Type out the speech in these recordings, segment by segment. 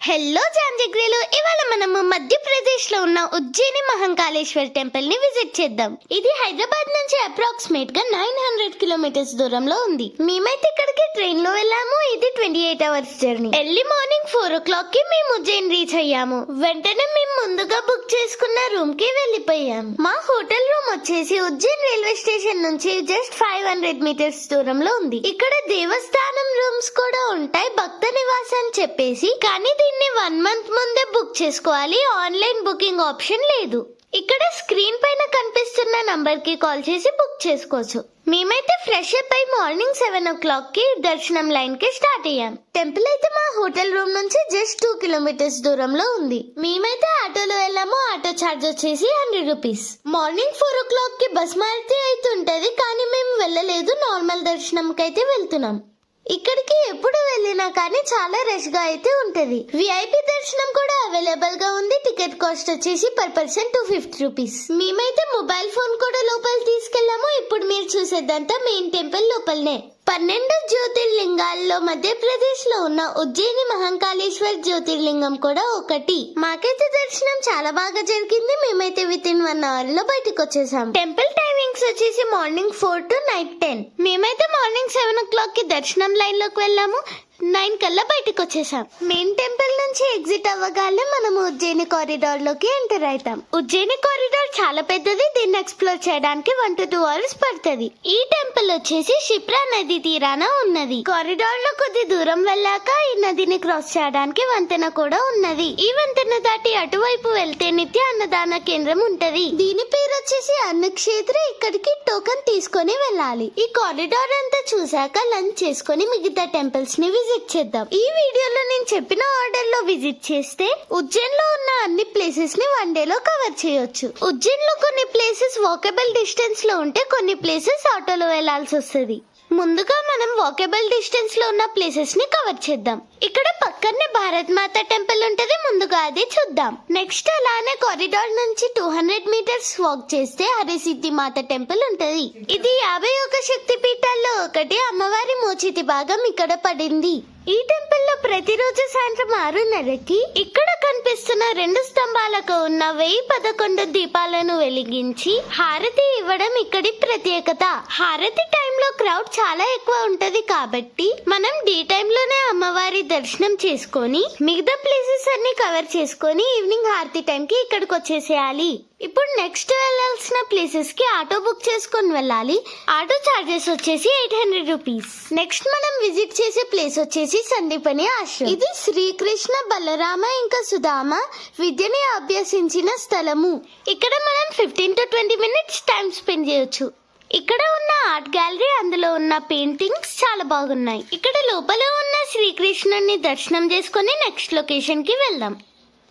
Hello జాంజగ్రీలు, ఇవాళ మనము మధ్యప్రదేశ్ లో ఉన్న ఉజ్జయిని మహంకాళేశ్వర్ టెంపుల్ ని విజిట్ చేద్దాం. ఇది హైదరాబాద్ నుంచి అప్రాక్సిమేట్ గా 900 కిలోమీటర్స్ దూరంలో ఉంది. మేమైతే ఇక్కడికి ట్రైన్ లో వెళ్ళాము. ఇది 28 hours journey. Early morning 4 o'clock కి మేము ఉజ్జయిని రీచ్ అయ్యాము. వెంటనే మేము ముందుగా బుక్ చేసుకున్న రూమ్ కి వెళ్ళిపోయాము. మా హోటల్ రూమ్ వచ్చేసి ఉజ్జయిని రైల్వే స్టేషన్ నుంచి జస్ట్ 500 మీటర్స్ దూరంలో ఉంది. ఇక్కడ దేవస్థానం రూమ్స్ కూడా ఉంటాయి, భక్త నివాస్ అని చెప్పేసి. కానీ దీన్ని 1 month ముందే బుక్ చేసుకోవాలి. ఆన్లైన్ బుకింగ్ ఆప్షన్ లేదు. ఇక్కడ స్క్రీన్ పైన కనిపిస్తున్న నంబర్ కి కాల్ చేసి బుక్ చేసుకోవచ్చు. మేమైతే ఫ్రెష్ అప్ అయి మార్నింగ్ 7 o'clock కి దర్శనం లైన్ కి స్టార్ట్ అయ్యాం. టెంపుల్ అయితే మా హోటల్ రూమ్ నుంచి జస్ట్ 2 kilometers దూరంలో ఉంది. మేమైతే ఆటోలో వెళ్ళాము. ఆటో ఛార్జ్ వచ్చేసి 100 rupees. మార్నింగ్ 4 o'clock కి బస్ మారితే అవుతుంటది, కానీ మేము వెళ్ళలేదు. నార్మల్ దర్శనం కైతే వెళ్తున్నాం. ఇక్కడికి ఎప్పుడు వెళ్ళినా కానీ చాలా రష్ గా అయితే ఉంటది. విఐపి దర్శనం కూడా అవైలబుల్ గా ఉంది. టికెట్ కాస్ట్ వచ్చేసి పర్ పర్సన్ 250 rupees. మేమైతే మొబైల్ ఫోన్ కూడా లోపల తీసుకెళ్లాము. ఇప్పుడు మీరు చూసేదంతా మెయిన్ టెంపుల్ లోపలనే. 12 జ్యోతిర్లింగాల్లో మధ్యప్రదేశ్ లో ఉన్న ఉజ్జయిని మహంకాళేశ్వర్ జ్యోతిర్లింగం కూడా ఒకటి. మాకైతే దర్శనం చాలా బాగా జరిగింది. మేమైతే వితిన్ 1 hour లో బయటకు వచ్చేసాం. టెంపుల్ టైమింగ్స్ వచ్చేసి మార్నింగ్ 4 to night 10. మేమైతే మార్నింగ్ 7 o'clock కి దర్శనం లైన్ లోకి వెళ్ళాము. 9 కల్లా బయటకు వచ్చేసాం. మెయిన్ టెంపుల్ నుంచి ఎగ్జిట్ అవ్వగానే మనం ఉజ్జయిని కారిడార్ లోకి ఎంటర్ అవుతాం. ఉజ్జయిని కారిడార్ చాలా పెద్దది. దీన్ని ఎక్స్ప్లోర్ చేయడానికి 1 to 2 hours పడుతుంది. ఈ టెంపుల్ వచ్చేసి షిప్రా నది తీరాన ఉన్నది. కారిడార్ లో కొద్ది దూరం వెళ్ళాక ఈ నదిని క్రాస్ చేయడానికి వంతెన కూడా ఉన్నది. ఈ వంతెన దాటి అటువైపు వెళ్తే నిత్య అన్నదాన కేంద్రం ఉంటది. దీని పేరు వచ్చేసి అన్నక్షేత్ర. ఇక్కడికి టోకెన్ తీసుకొని వెళ్ళాలి. ఈ కారిడార్ అంతా చూసాక లంచ్ చేసుకొని మిగతా టెంపుల్స్ ని విజిట్ చేద్దాం. ఈ వీడియోలో నేను చెప్పిన ఆర్డర్ లో విజిట్ చేస్తే ఉజ్జయిన్ లో ఉన్న అన్ని ప్లేసెస్ ని 1 day లో కవర్ చేయొచ్చు. ఉజ్జయిన్ లో కొన్ని ప్లేసెస్ వాకబుల్ డిస్టెన్స్ లో ఉంటే, కొన్ని ప్లేసెస్ ఆటోలో వెళ్లాల్సి వస్తుంది. ముందుగా మనం వాకబుల్ డిస్టెన్స్ లో ఉన్న ప్లేసెస్ ని కవర్ చేద్దాం. ఇక్కడ పక్కనే భారత్ మాత టెంపుల్ ఉంటది. ముందుగా అది చూద్దాం. నెక్స్ట్ అలానే కారిడార్ నుంచి 200 meters వాక్ చేస్తే హరిసిద్ధి మాత టెంపుల్ ఉంటది. ఇది 51 శక్తి పీఠాల్లో ఒకటి. అమ్మవారి మోచితి భాగం ఇక్కడ పడింది. ఈ టెంపుల్ లో ప్రతిరోజు సాయంత్రం 6:30కి ఇక్కడ కనిపిస్తున్న 2 స్తంభాలకు ఉన్న 1011 దీపాలను వెలిగించి హారతి ఇవ్వడం ఇక్కడి ప్రత్యేకత. హారతి టైంలో క్రౌడ్ చాలా ఎక్కువ ఉంటది, కాబట్టి మనం డే టైమ్ లోనే అమ్మవారి దర్శనం చేసుకొని మిగతా ప్లేసెస్ అన్ని కవర్ చేసుకొని ఈవినింగ్ హారతి టైం కి ఇక్కడికి వచ్చేసేయాలి. ఇప్పుడు నెక్స్ట్ వెళ్లాల్సిన ప్లేసెస్ కి ఆటో బుక్ చేసుకొని వెళ్ళాలి. ఆటో చార్జెస్ వచ్చేసి 800 rupees. నెక్స్ట్ మనం విజిట్ చేసే ప్లేస్ వచ్చేసి సందీపని ఆశ్రమం. ఇది శ్రీకృష్ణ, బలరామ ఇంకా సుధామ విద్యని అభ్యసించిన స్థలము. ఇక్కడ మనం 15 to 20 minutes టైం స్పెండ్ చేయొచ్చు. ఇక్కడ ఉన్న ఆర్ట్ గ్యాలరీ, అందులో ఉన్న పెయింటింగ్స్ చాలా బాగున్నాయి. ఇక్కడ లోపల ఉన్న శ్రీకృష్ణుని దర్శనం చేసుకుని నెక్స్ట్ లొకేషన్ కి వెళ్దాం.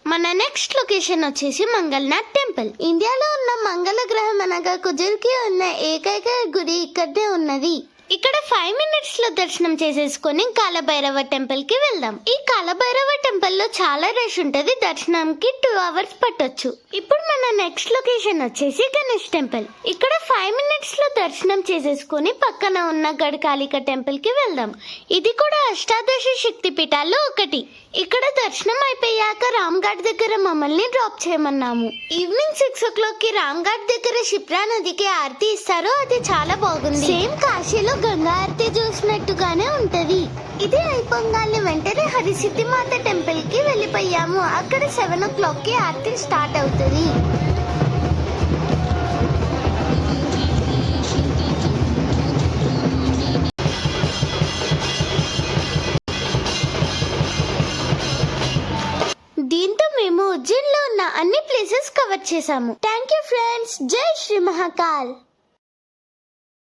మన నెక్స్ట్ లొకేషన్ వచ్చేసి మంగళనాథ్ టెంపుల్. ఇండియాలో ఉన్న మంగళ గ్రహం అనగా కుజుర్కి ఉన్న ఏకైక గుడి ఇక్కడే ఉన్నది. ఇక్కడ 5 minutes లో దర్శనం చేసేసుకొని కాలభైరవ టెంపుల్ కి వెళ్దాం. ఈ కాలభైరవ టెంపుల్ లో చాలా రష్ ఉంటది. దర్శనంకి 2 hours పట్టొచ్చు. ఇప్పుడు మన నెక్స్ట్ లొకేషన్ వచ్చేసి గణేష్ టెంపుల్. ఇక్కడ 5 minutes లో దర్శనం చేసేసుకొని పక్కన ఉన్న గడకాళిక టెంపుల్ కి వెళ్దాం. ఇది కూడా అష్టాదశ శక్తి పీఠాల్లో ఒకటి. ఇక్కడ దర్శనం అయిపోయాక రామ్ ఘాట్ దగ్గర మమ్మల్ని డ్రాప్ చేయమన్నాము. ఈవినింగ్ 6 o'clock కి రామ్ ఘాట్ దగ్గర షిప్రా నదికి ఆరతి ఇస్తారు. అది చాలా బాగుంది. సేమ్ కాశీలో గంగా ఆరతి చూసినట్టుగానే ఉంటది. ఇది అయిపోగానే వెంటనే హరిసిద్ధి మాత టెంపుల్ కి వెళ్ళిపోయాము. అక్కడ 7 o'clock కి ఆరతి స్టార్ట్ అవుతుంది. దీంతో మేము ఉజ్జయిన్ లో ఉన్న అన్ని ప్లేసెస్ కవర్ చేసాము. Thank you friends. జై శ్రీ మహాకాల్.